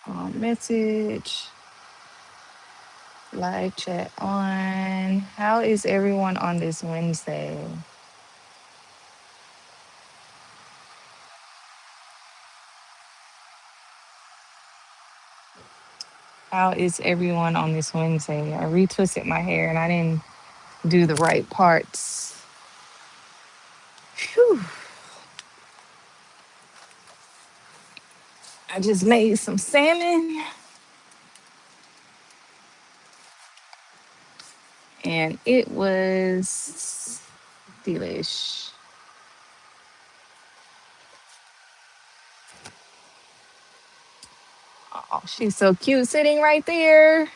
Message, live chat on. How is everyone on this Wednesday? How is everyone on this Wednesday? I retwisted my hair and I didn't do the right parts. Phew. I just made some salmon and it was delish. Oh, she's so cute sitting right there.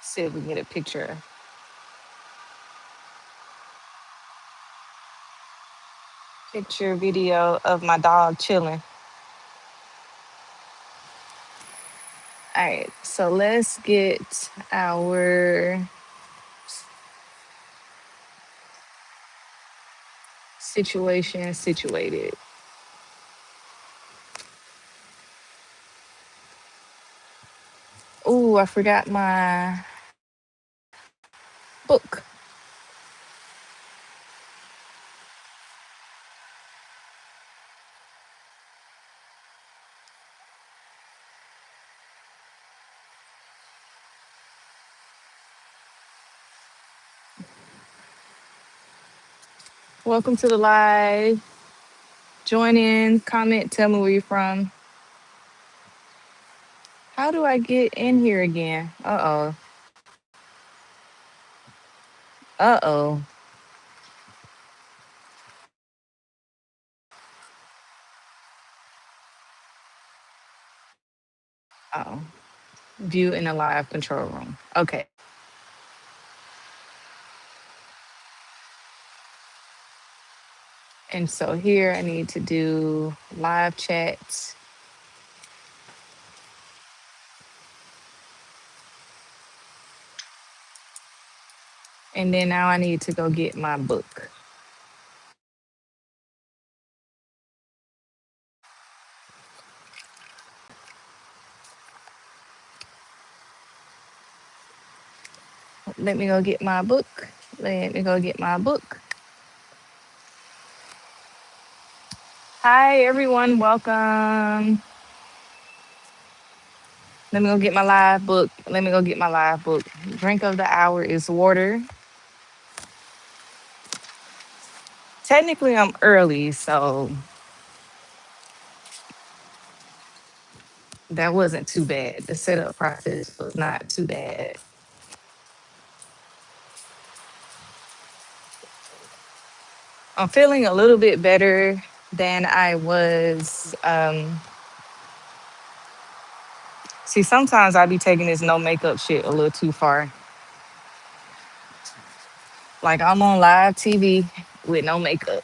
See if we can get a picture video of my dog chilling. All right, so let's get our situation situated. Oh, I forgot my book. Welcome to the live. Join in, comment, tell me where you're from. How do I get in here again? Uh oh. Uh oh. Oh. View in the live control room. Okay. And so here I need to do live chat. And then now I need to go get my book. Let me go get my book. Let me go get my book. Hi, everyone. Welcome. Let me go get my live book. Let me go get my live book. Drink of the hour is water. Technically, I'm early, so that wasn't too bad. The setup process was not too bad. I'm feeling a little bit better than I was. See, sometimes I be taking this no makeup shit a little too far. Like I'm on live TV with no makeup.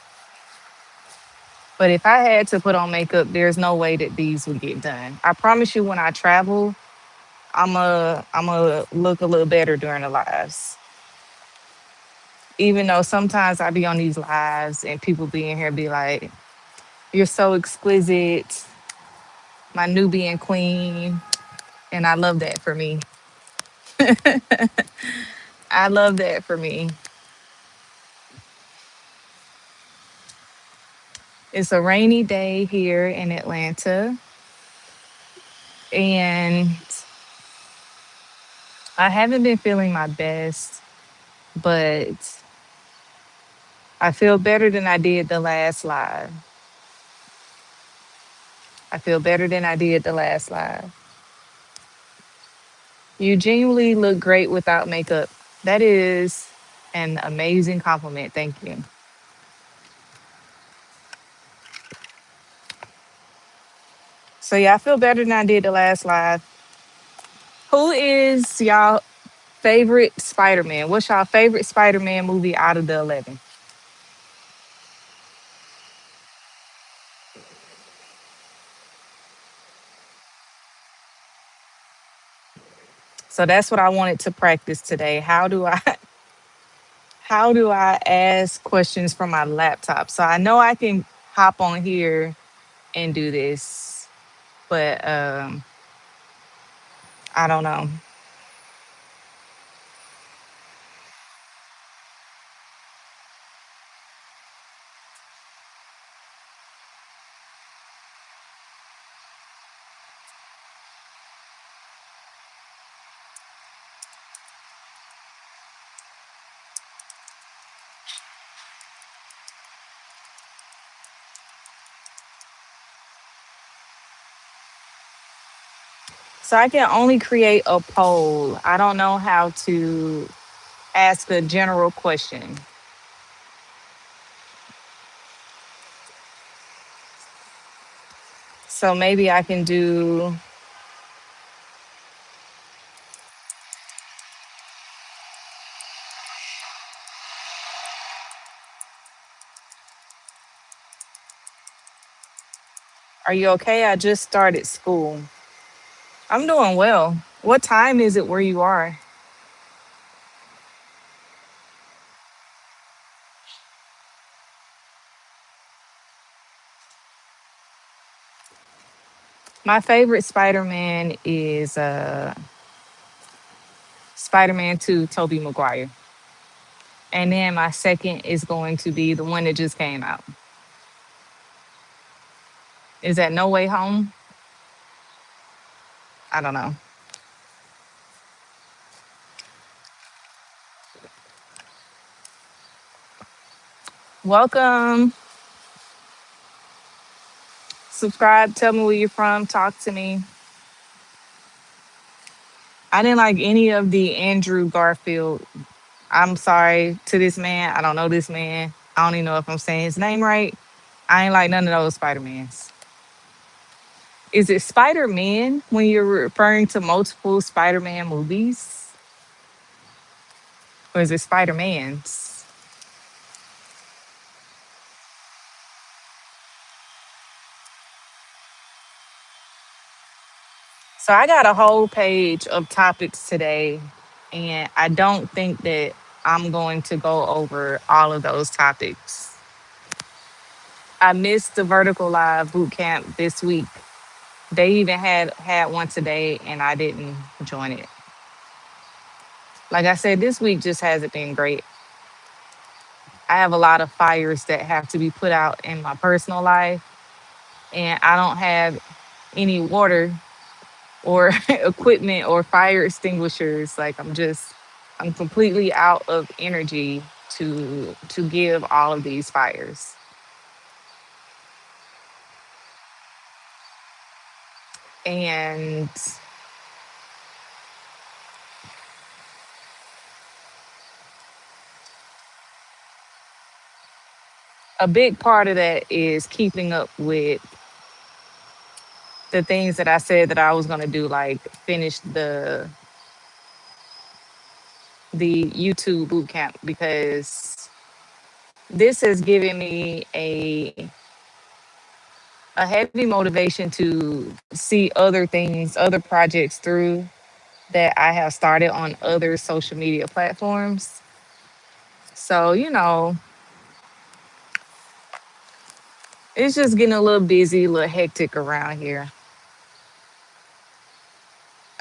But if I had to put on makeup, there's no way that these would get done. I promise you, when I travel, I'm a look a little better during the lives. Even though sometimes I be on these lives and people be in here be like, "You're so exquisite, my Nubian queen," and I love that for me. I love that for me. It's a rainy day here in Atlanta, and I haven't been feeling my best, but I feel better than I did the last live. I feel better than I did the last live. You genuinely look great without makeup. That is an amazing compliment. Thank you. So yeah, I feel better than I did the last live. Who is y'all favorite Spider-Man? What's y'all favorite Spider-Man movie out of the 11? So that's what I wanted to practice today. how do I ask questions from my laptop? So I know I can hop on here and do this, but I don't know. So I can only create a poll. I don't know how to ask a general question. So maybe I can do, are you okay? I just started school. I'm doing well. What time is it where you are? My favorite Spider-Man is Spider-Man 2, Tobey Maguire. And then my second is going to be the one that just came out. Is that No Way Home? I don't know. Welcome. Subscribe. Tell me where you're from. Talk to me. I didn't like any of the Andrew Garfield. I'm sorry to this man. I don't know this man. I don't even know if I'm saying his name right. I ain't like none of those Spider-Mans. Is it Spider-Man when you're referring to multiple Spider-Man movies? Or is it Spider-Mans? So I got a whole page of topics today, and I don't think that I'm going to go over all of those topics. I missed the Vertical Live boot camp this week. They even had one today, and I didn't join it. Like I said, this week just hasn't been great. I have a lot of fires that have to be put out in my personal life, and I don't have any water or equipment or fire extinguishers. Like I'm completely out of energy to give all of these fires. And a big part of that is keeping up with the things that I said that I was gonna do, like finish the YouTube boot camp, because this has given me a heavy motivation to see other things, other projects through that I have started on other social media platforms. So, it's just getting a little busy, a little hectic around here.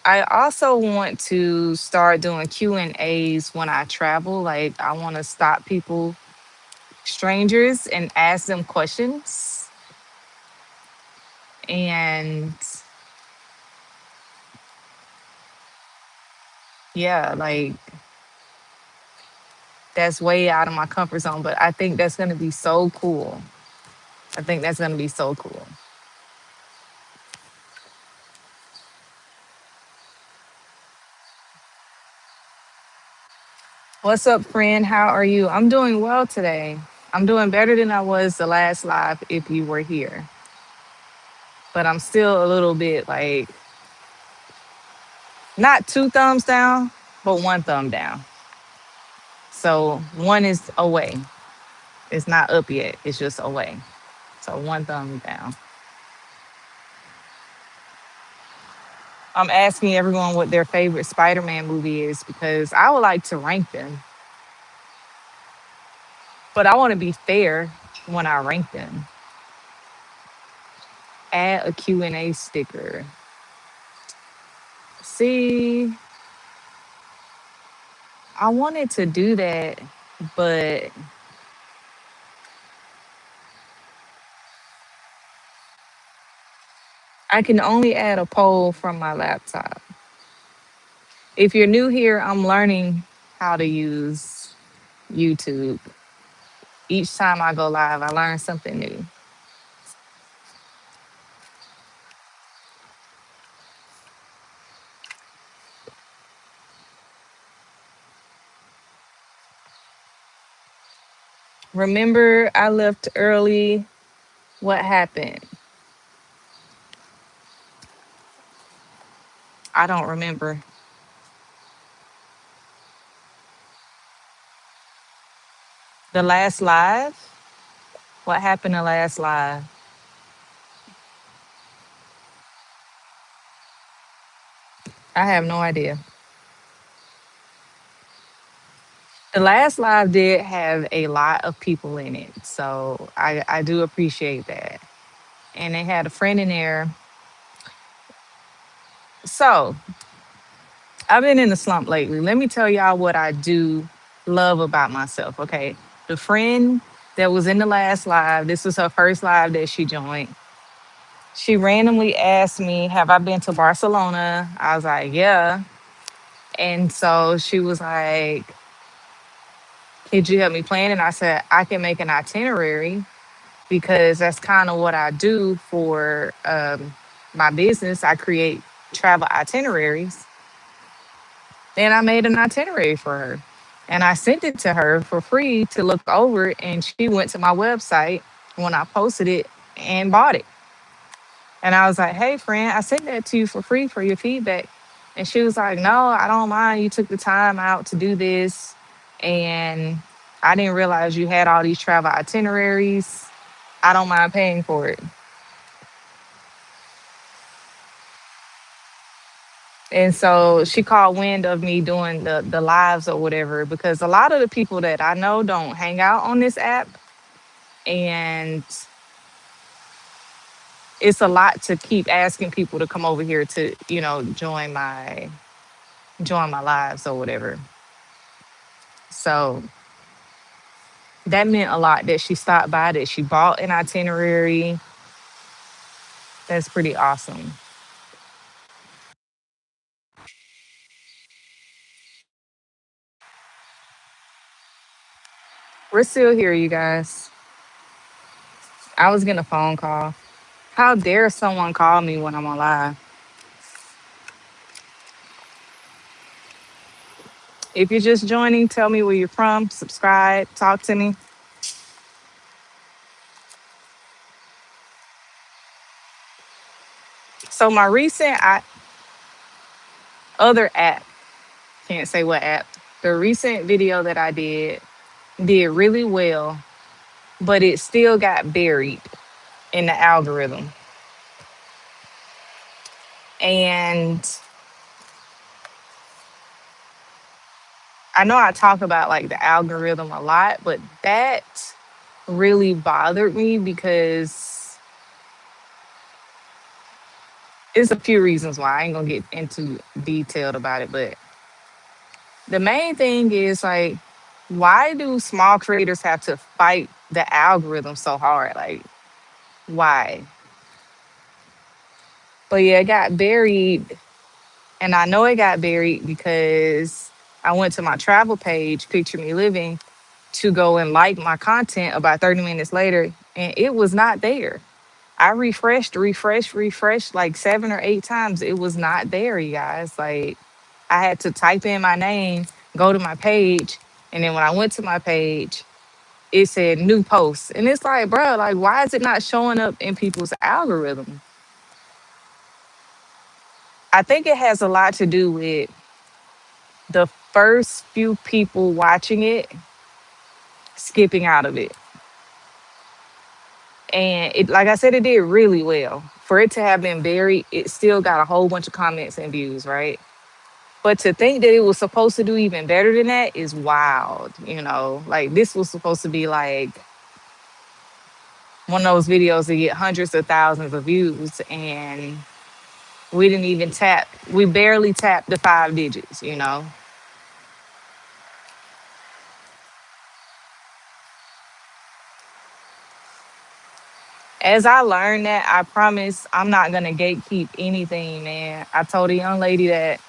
I also want to start doing Q&As when I travel. Like I want to stop people, strangers, and ask them questions. And yeah, like that's way out of my comfort zone, but I think that's going to be so cool. I think that's going to be so cool. What's up, friend? How are you? I'm doing well today. I'm doing better than I was the last live if you were here. But I'm still a little bit like not two thumbs down, but one thumb down. So one is away. It's not up yet. It's just away. So one thumb down. I'm asking everyone what their favorite Spider-Man movie is because I would like to rank them, but I want to be fair when I rank them. Add a Q&A sticker. See, I wanted to do that, but I can only add a poll from my laptop. If you're new here, I'm learning how to use YouTube. Each time I go live, I learn something new. Remember, I left early. What happened? I don't remember. The last live? What happened the last live? I have no idea. The last live did have a lot of people in it. So I do appreciate that. And they had a friend in there. So I've been in the slump lately. Let me tell y'all what I do love about myself. Okay. The friend that was in the last live, this was her first live that she joined. She randomly asked me, have I been to Barcelona? I was like, yeah. And so she was like, could you help me plan? And I said, I can make an itinerary because that's kind of what I do for my business. I create travel itineraries. And I made an itinerary for her. And I sent it to her for free to look over. And she went to my website when I posted it and bought it. And I was like, hey, friend, I sent that to you for free for your feedback. And she was like, no, I don't mind. You took the time out to do this. And I didn't realize you had all these travel itineraries. I don't mind paying for it. And so she caught wind of me doing the lives or whatever because a lot of the people that I know don't hang out on this app. And it's a lot to keep asking people to come over here to, join my lives or whatever. So that meant a lot that she stopped by, that she bought an itinerary. That's pretty awesome. We're still here, you guys. I was getting a phone call. How dare someone call me when I'm on live? If you're just joining, tell me where you're from, subscribe, talk to me. So my other app, can't say what app, the recent video that I did really well, but it still got buried in the algorithm. And I know I talk about like the algorithm a lot, but that really bothered me because it's a few reasons why. I ain't gonna get into detailed about it, but the main thing is like, why do small creators have to fight the algorithm so hard? Like, why? But yeah, it got buried. And I know it got buried because I went to my travel page, Picture Me Living, to go and like my content about 30 minutes later, and it was not there. I refreshed like 7 or 8 times. It was not there, you guys. Like, I had to type in my name, go to my page, and then when I went to my page, it said new posts. And it's like, bro, like, why is it not showing up in people's algorithm? I think it has a lot to do with the first few people watching it skipping out of it. And it, like I said, it did really well. For it to have been buried, it still got a whole bunch of comments and views, right? But to think that it was supposed to do even better than that is wild, you know? Like, this was supposed to be like one of those videos that get hundreds of thousands of views, and we barely tapped the 5 digits, you know? As I learned that, I promise I'm not gonna gatekeep anything, man. I told a young lady that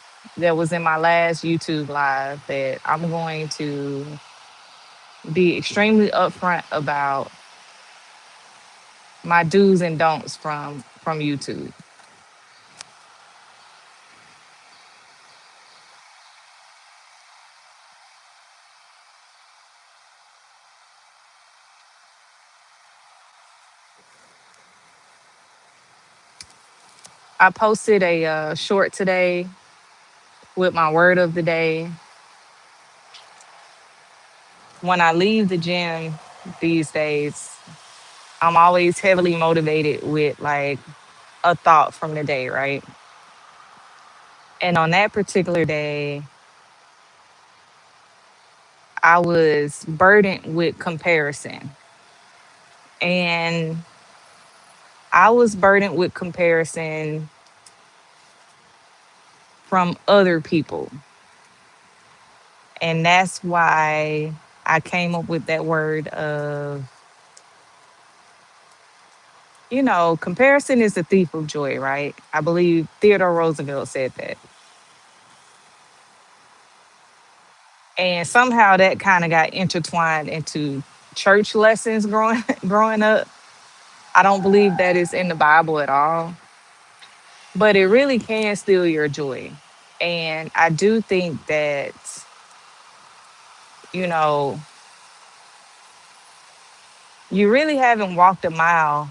was in my last YouTube live that I'm going to be extremely upfront about my do's and don'ts from YouTube. I posted a short today with my word of the day. When I leave the gym these days, I'm always heavily motivated with like a thought from the day, right? And on that particular day, I was burdened with comparison. And I was burdened with comparison from other people. And that's why I came up with that word of, comparison is the thief of joy, right? I believe Theodore Roosevelt said that. And somehow that kind of got intertwined into church lessons growing up. I don't believe that is in the Bible at all, but it really can steal your joy. And I do think that, you know, you really haven't walked a mile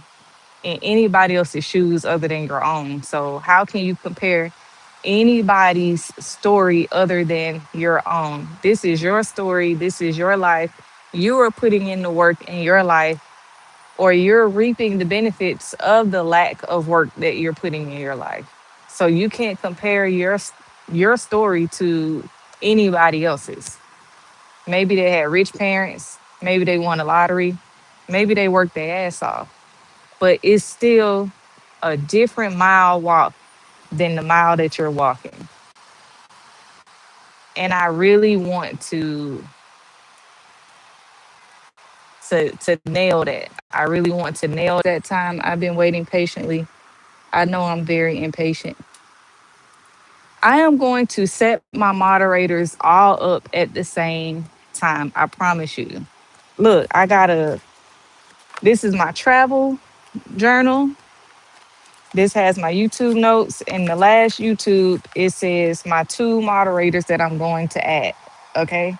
in anybody else's shoes other than your own. So how can you compare anybody's story other than your own? This is your story, this is your life. You are putting in the work in your life, or you're reaping the benefits of the lack of work that you're putting in your life. So you can't compare your story to anybody else's. Maybe they had rich parents, maybe they won a lottery, maybe they worked their ass off, but it's still a different mile walk than the mile that you're walking. And I really want to nail that. I really want to nail that time. I've been waiting patiently. I know I'm very impatient. I am going to set my moderators all up at the same time. I promise you. Look, this is my travel journal. This has my YouTube notes. And the last YouTube, it says my two moderators that I'm going to add. Okay.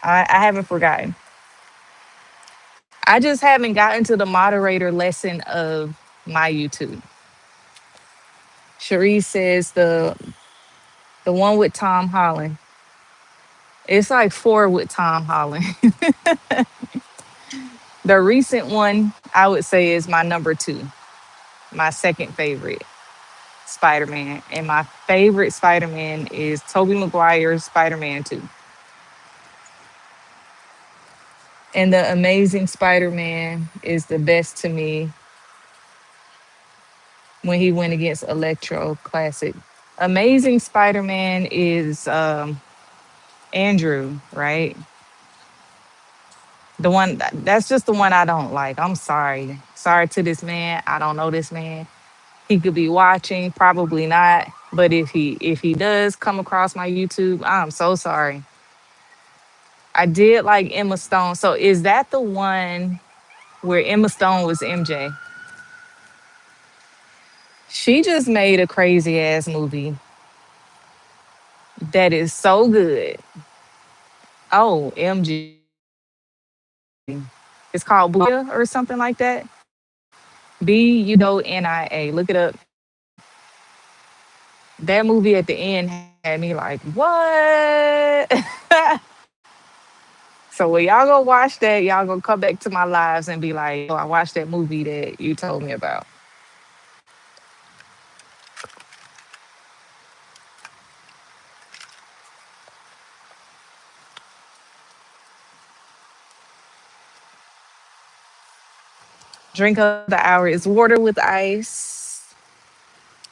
I haven't forgotten. I just haven't gotten to the moderator lesson of my YouTube. Cherie says the one with Tom Holland. It's like four with Tom Holland. The recent one I would say is my number two, my second favorite Spider-Man. And my favorite Spider-Man is Tobey Maguire's Spider-Man 2. And the Amazing Spider-Man is the best to me when he went against Electro Classic. Amazing Spider-Man is Andrew, right? That's just the one I don't like. I'm sorry. Sorry to this man. I don't know this man. He could be watching, probably not. But if he does come across my YouTube, I'm so sorry. I did like Emma Stone. So is that the one where Emma Stone was MJ? She just made a crazy ass movie that is so good. Oh, MG. It's called Buddha or something like that. Nia. Look it up. That movie at the end had me like, what? So when y'all go watch that, y'all gonna come back to my lives and be like, oh, I watched that movie that you told me about. Drink of the hour is water with ice.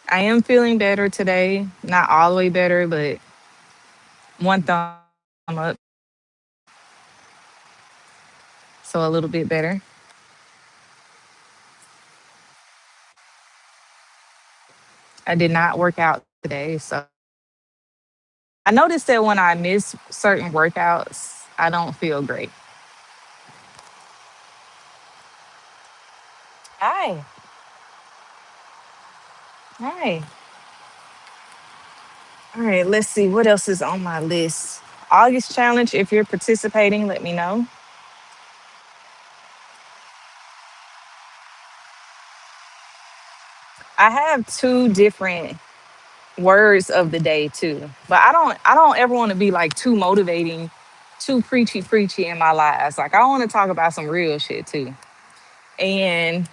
I am feeling better today. Not all the way better, but one thumb up. So a little bit better. I did not work out today. So I noticed that when I miss certain workouts, I don't feel great. Hi. Hi. All right, let's see what else is on my list. August challenge, if you're participating, let me know. I have two different words of the day too. But I don't ever want to be like too motivating, too preachy in my lives. Like I want to talk about some real shit too. And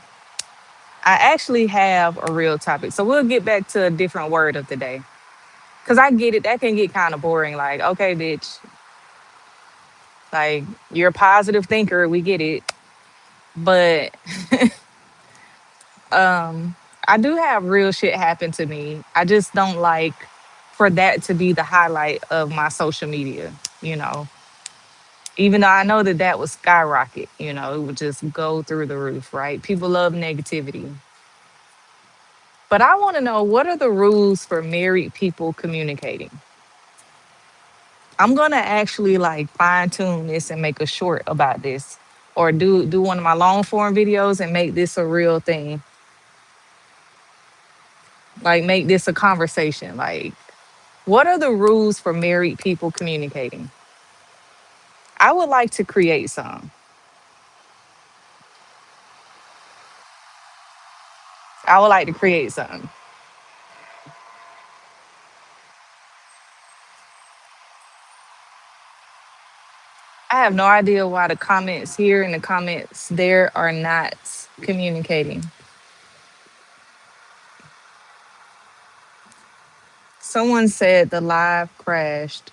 I actually have a real topic. So we'll get back to a different word of the day. Cause I get it, that can get kind of boring. Like, okay, bitch, like you're a positive thinker, we get it. But I do have real shit happen to me. I just don't like for that to be the highlight of my social media, you know. Even though I know that that would skyrocket, you know, it would just go through the roof, right? People love negativity. But I want to know, what are the rules for married people communicating? I'm going to actually like fine tune this and make a short about this, or do one of my long form videos and make this a real thing. Like make this a conversation. Like, what are the rules for married people communicating? I would like to create some. I would like to create some. I have no idea why the comments here and the comments there are not communicating. Someone said the live crashed.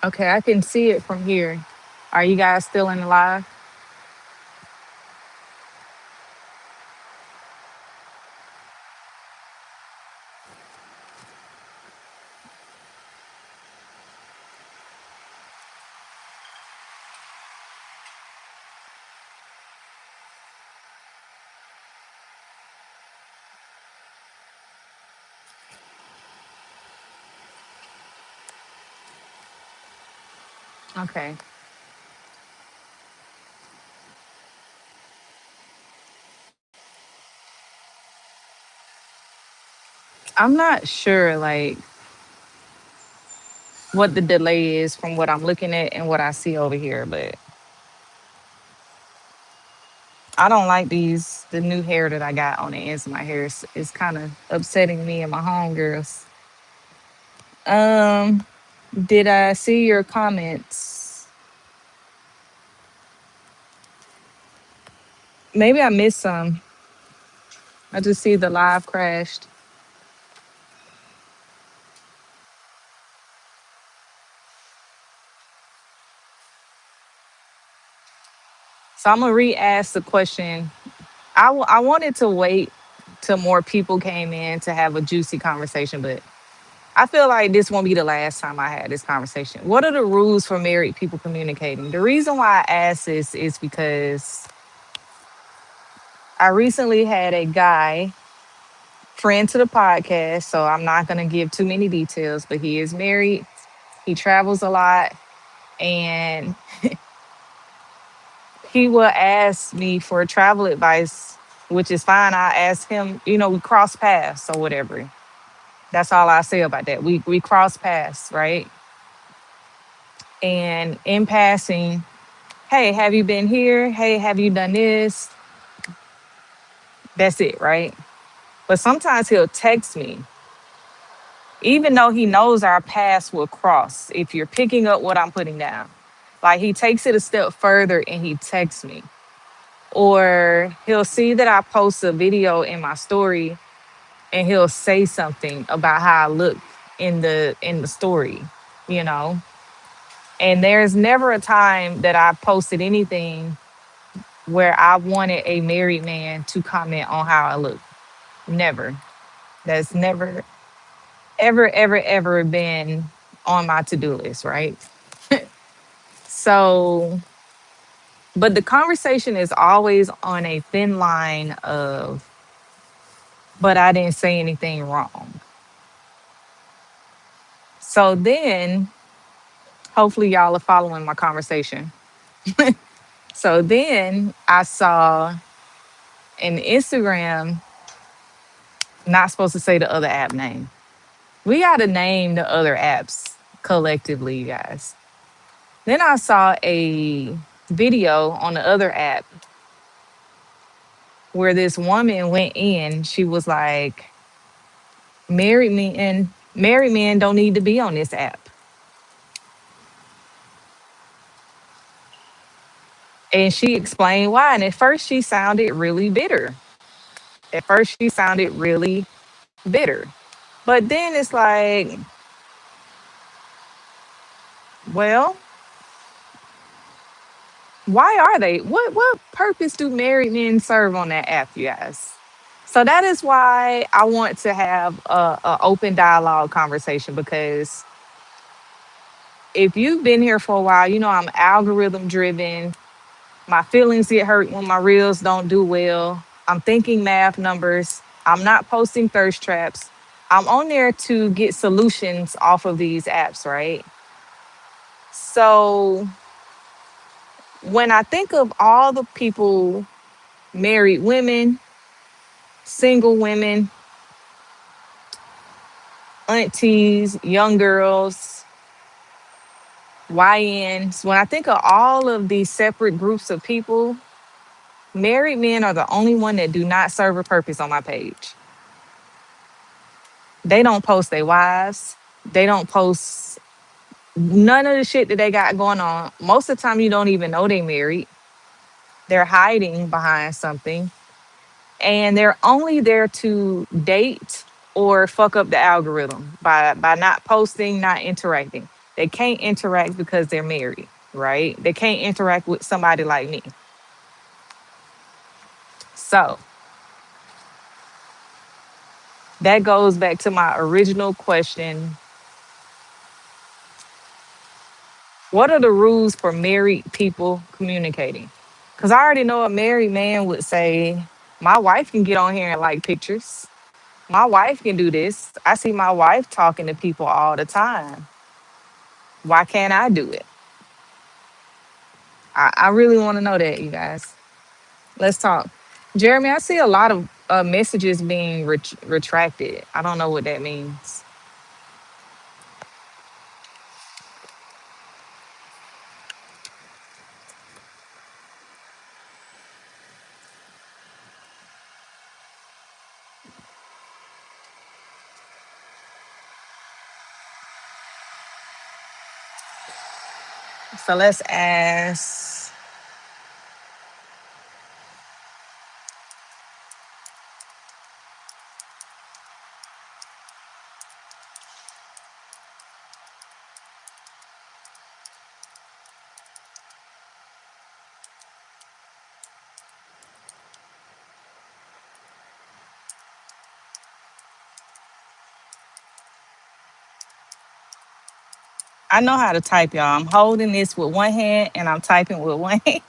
Okay, I can see it from here. Are you guys still in the live? Okay. I'm not sure like what the delay is from what I'm looking at and what I see over here, but I don't like the new hair that I got on the ends of my hair. It's kind of upsetting me and my homegirls. Um, did I see your comments? Maybe I missed some. I just see the live crashed. So I'm gonna re-ask the question. I wanted to wait till more people came in to have a juicy conversation, but I feel like this won't be the last time I had this conversation. What are the rules for married people communicating? The reason why I ask this is because I recently had a guy friend to the podcast, so I'm not gonna give too many details, but he is married. He travels a lot, and he will ask me for travel advice, which is fine. I ask him, you know, we cross paths or whatever. That's all I say about that. We cross paths, right? And in passing, hey, have you been here? Hey, have you done this? That's it, right? But sometimes he'll text me, even though he knows our paths will cross. If you're picking up what I'm putting down, like he takes it a step further and he texts me, or he'll see that I post a video in my story and he'll say something about how I look in the story, you know. And there's never a time that I posted anything where I wanted a married man to comment on how I look. Never. That's never, ever, ever, ever been on my to do list, right? So, but the conversation is always on a thin line of, but I didn't say anything wrong. So then, hopefully, y'all are following my conversation. So then I saw an Instagram, not supposed to say the other app name. We got to name the other apps collectively, you guys. Then I saw a video on the other app where this woman went in. She was like, married men don't need to be on this app. And she explained why. And at first she sounded really bitter. At first she sounded really bitter. But then it's like, well, why are they? What purpose do married men serve on that app, you guys? So that is why I want to have a open dialogue conversation, because if you've been here for a while, you know I'm algorithm driven. My feelings get hurt when my reels don't do well. I'm thinking math numbers. I'm not posting thirst traps. I'm on there to get solutions off of these apps, right? So when I think of all the people, married women, single women, aunties, young girls, YNs, when I think of all of these separate groups of people, married men are the only one that do not serve a purpose on my page. They don't post their wives. They don't post none of the shit that they got going on. Most of the time, you don't even know they married. They're hiding behind something, and they're only there to date or fuck up the algorithm by not posting, not interacting. They can't interact because they're married, right? They can't interact with somebody like me. So that goes back to my original question. What are the rules for married people communicating? Because I already know a married man would say, my wife can get on here and like pictures. My wife can do this. I see my wife talking to people all the time. Why can't I do it? I really want to know that, you guys. Let's talk. Jeremy, I see a lot of messages being retracted. I don't know what that means. So let's ask. I know how to type, y'all. I'm holding this with one hand and I'm typing with one hand.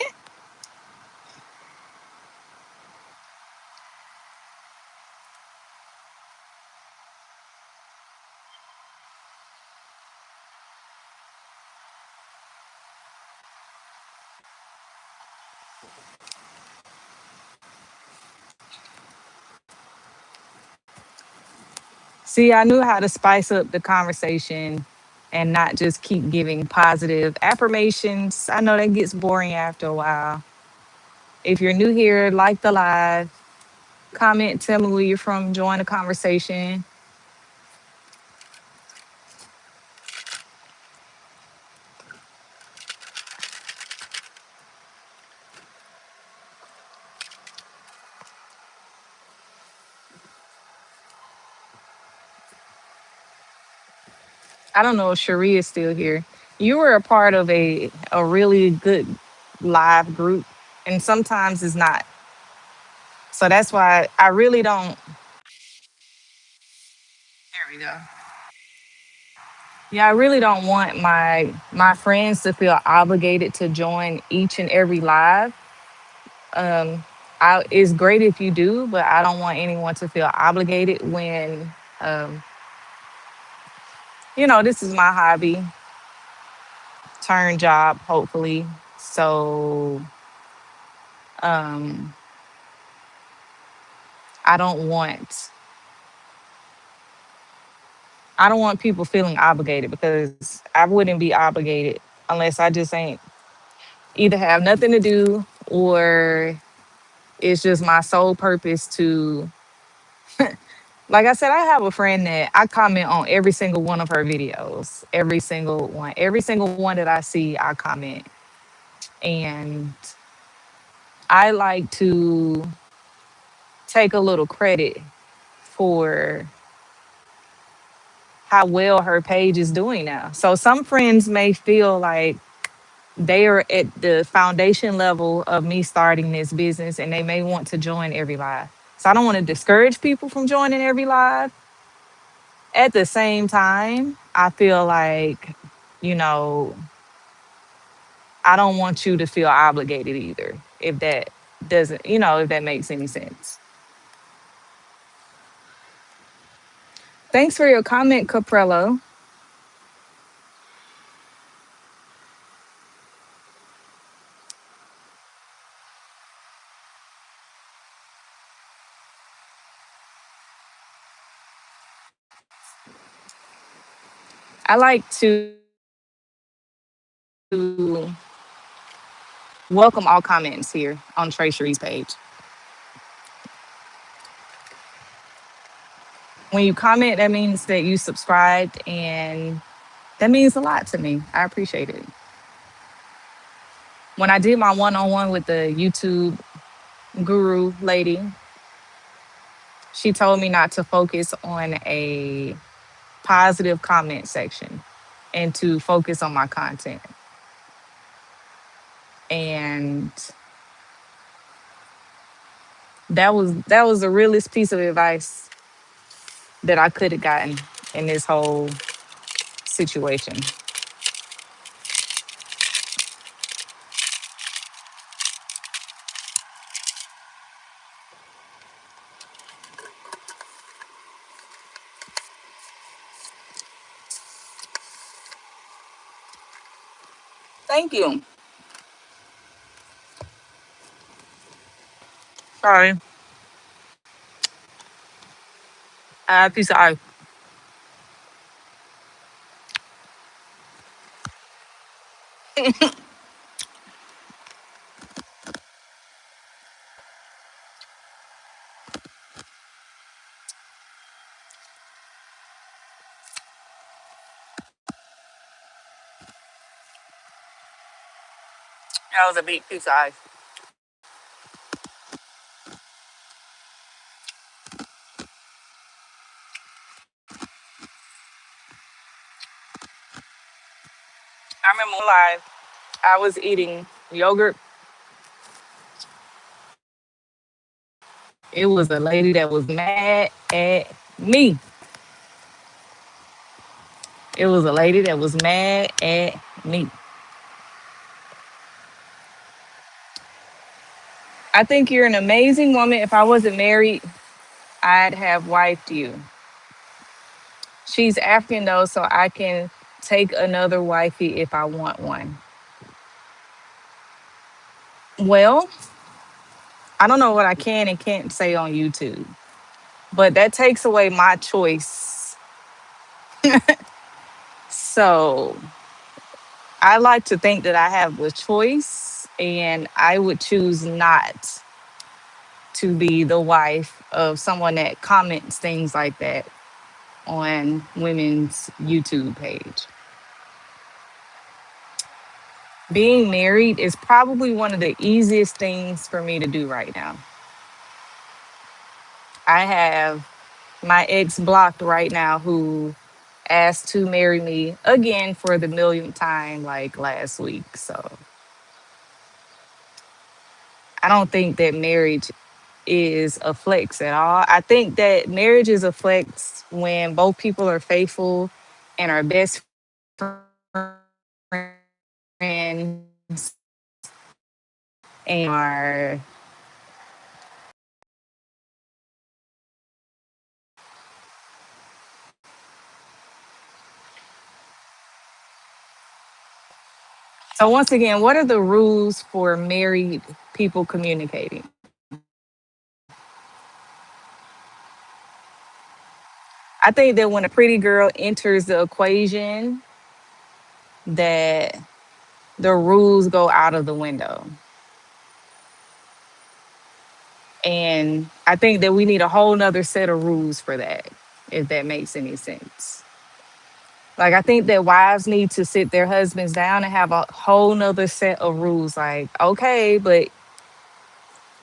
See, I knew how to spice up the conversation and not just keep giving positive affirmations. I know that gets boring after a while. If you're new here, like the live, comment, tell me where you're from, join the conversation. I don't know if Cherie is still here. You were a part of a really good live group, and sometimes it's not. So that's why I really don't. There we go. Yeah, I really don't want my friends to feel obligated to join each and every live. Um, it's great if you do, but I don't want anyone to feel obligated when, um, this is my hobby, turn job, hopefully. So um, I don't want I don't want people feeling obligated because I wouldn't be obligated unless I just ain't either have nothing to do or it's just my sole purpose to, like I said, I have a friend that I comment on every single one of her videos. Every single one. Every single one that I see, I comment. And I like to take a little credit for how well her page is doing now. So some friends may feel like they are at the foundation level of me starting this business and they may want to join every live. So I don't want to discourage people from joining every live. At the same time, I feel like, you know, I don't want you to feel obligated either, if that doesn't, if that makes any sense. Thanks for your comment, Caprello. I like to welcome all comments here on Trey Cherie's page. When you comment, that means that you subscribed, and that means a lot to me. I appreciate it. When I did my one on one with the YouTube guru lady, she told me not to focus on a positive comment section and to focus on my content. And that was the realest piece of advice that I could have gotten in this whole situation. Thank you. Sorry. Piece of ice. That was a big piece of ice. I remember live, I was eating yogurt. It was a lady that was mad at me. It was a lady that was mad at me. I think you're an amazing woman. If I wasn't married, I'd have wifed you. She's African though, so I can take another wifey if I want one. Well, I don't know what I can and can't say on YouTube, but that takes away my choice. So I like to think that I have a choice and I would choose not to be the wife of someone that comments things like that on women's YouTube page. Being married is probably one of the easiest things for me to do right now. I have my ex blocked right now who asked to marry me again for the millionth time like last week. So I don't think that marriage is a flex at all. I think that marriage is a flex when both people are faithful and are best friends and are. So once again, what are the rules for married people communicating? I think that when a pretty girl enters the equation, that the rules go out of the window. And I think that we need a whole nother set of rules for that, if that makes any sense. Like I think that wives need to sit their husbands down and have a whole nother set of rules. Like, okay, but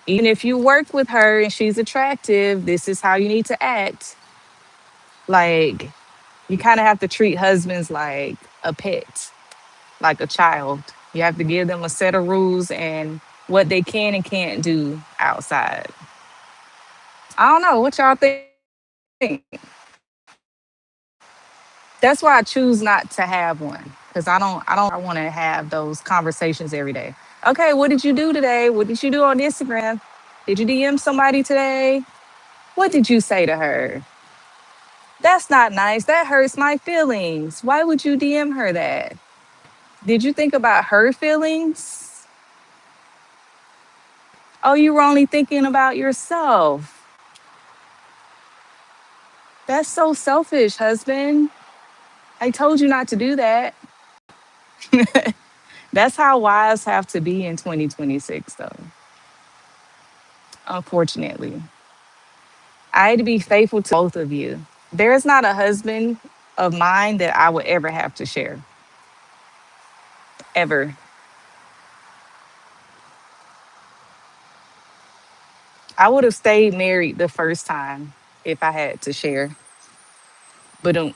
even if you work with her and she's attractive, this is how you need to act. Like you kind of have to treat husbands like a pet, like a child. You have to give them a set of rules and what they can and can't do outside. I don't know what y'all think. That's why I choose not to have one because I want to have those conversations every day. Okay, what did you do today? What did you do on Instagram? Did you DM somebody today? What did you say to her? That's not nice. That hurts my feelings. Why would you DM her that? Did you think about her feelings? Oh, you were only thinking about yourself. That's so selfish, husband. I told you not to do that. That's how wives have to be in 2026, though, unfortunately. I had to be faithful to both of you. There is not a husband of mine that I would ever have to share, ever. I would have stayed married the first time if I had to share. But no.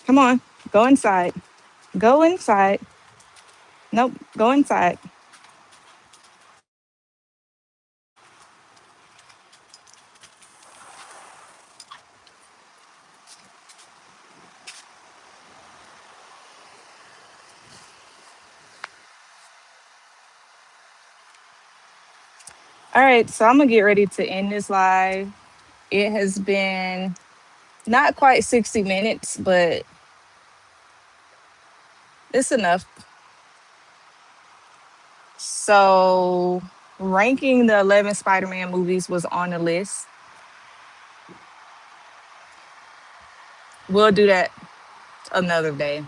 Come on, go inside. Go inside. Nope, go inside. All right, so I'm gonna get ready to end this live. It has been not quite 60 minutes, but it's enough. So, ranking the 11 Spider Man movies was on the list. We'll do that another day.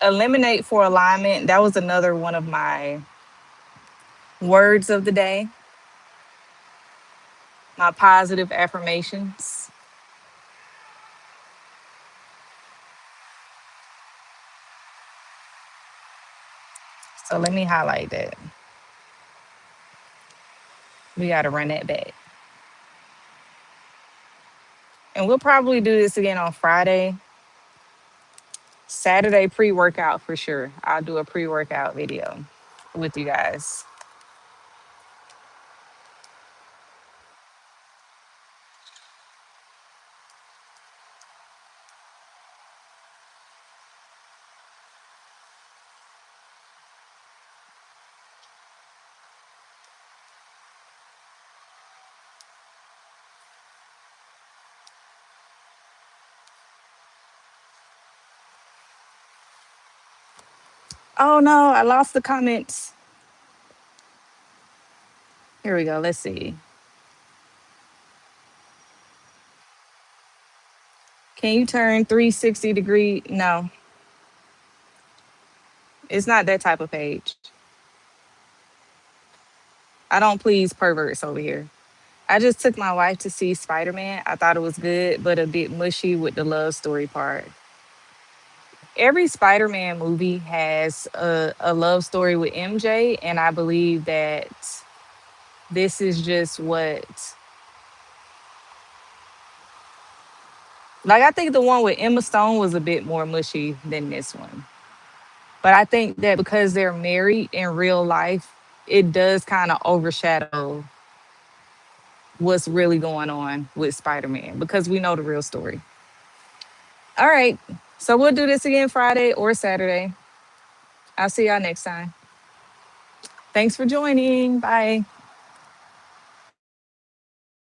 Eliminate for alignment. That was another one of my words of the day, my positive affirmations. So, let me highlight that. We got to run that back. And we'll probably do this again on Friday. Saturday pre workout for sure. I'll do a pre workout video with you guys. Oh no, I lost the comments. Here we go. Let's see. Can you turn 360-degree? No, it's not that type of page. I don't please perverts over here. I just took my wife to see Spider Man. I thought it was good, but a bit mushy with the love story part. every Spider-Man movie has a love story with MJ, and I believe that this is just what, like, I think the one with Emma Stone was a bit more mushy than this one. But I think that because they're married in real life, it does kind of overshadow what's really going on with Spider-Man because we know the real story. All right. So we'll do this again Friday or Saturday. I'll see y'all next time. Thanks for joining. Bye.